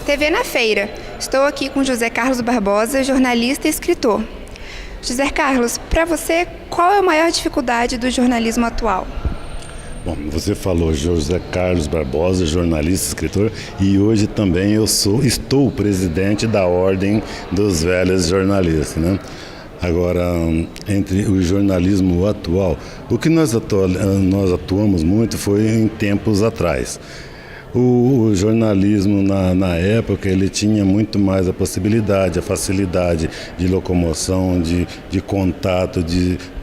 TV na Feira. Estou aqui com José Carlos Barbosa, jornalista e escritor. José Carlos, para você, qual é a maior dificuldade do jornalismo atual? Bom, você falou José Carlos Barbosa, jornalista, escritor, e hoje também estou presidente da Ordem dos Velhos Jornalistas, né? Agora, entre o jornalismo atual, o que nós atuamos muito foi em tempos atrás. O jornalismo na época ele tinha muito mais a possibilidade, a facilidade de locomoção, de contato,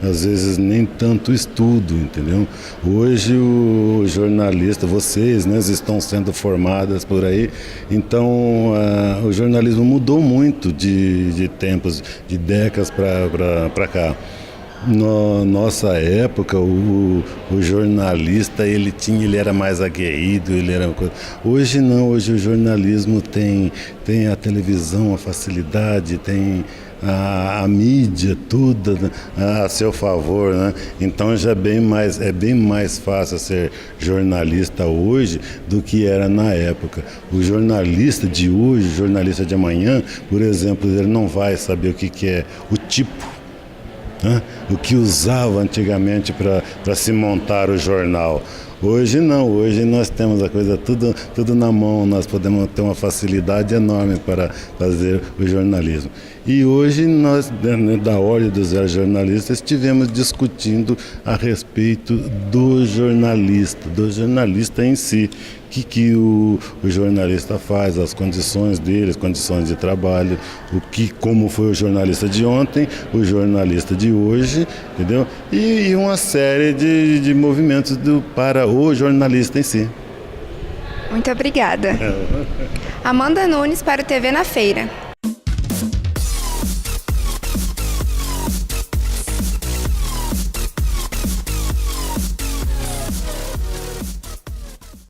às vezes nem tanto estudo, entendeu? Hoje o jornalista, vocês, né, estão sendo formadas por aí, então o jornalismo mudou muito de tempos, de décadas para cá. Na nossa época, o jornalista ele era mais aguerrido, hoje não, hoje o jornalismo tem a televisão, a facilidade, tem a mídia, tudo a seu favor, né? Então já é bem mais fácil ser jornalista hoje do que era na época. O jornalista de hoje, o jornalista de amanhã, por exemplo, ele não vai saber o que é o tipo, o que usava antigamente para se montar o jornal. Hoje não, hoje nós temos a coisa tudo na mão, nós podemos ter uma facilidade enorme para fazer o jornalismo. E hoje nós, da Ordem dos Velhos Jornalistas, estivemos discutindo a respeito do jornalista em si. O que o jornalista faz, as condições dele, as condições de trabalho, como foi o jornalista de ontem, o jornalista de hoje, entendeu? E uma série de movimentos para o jornalista em si. Muito obrigada. Amanda Nunes para o TV na Feira.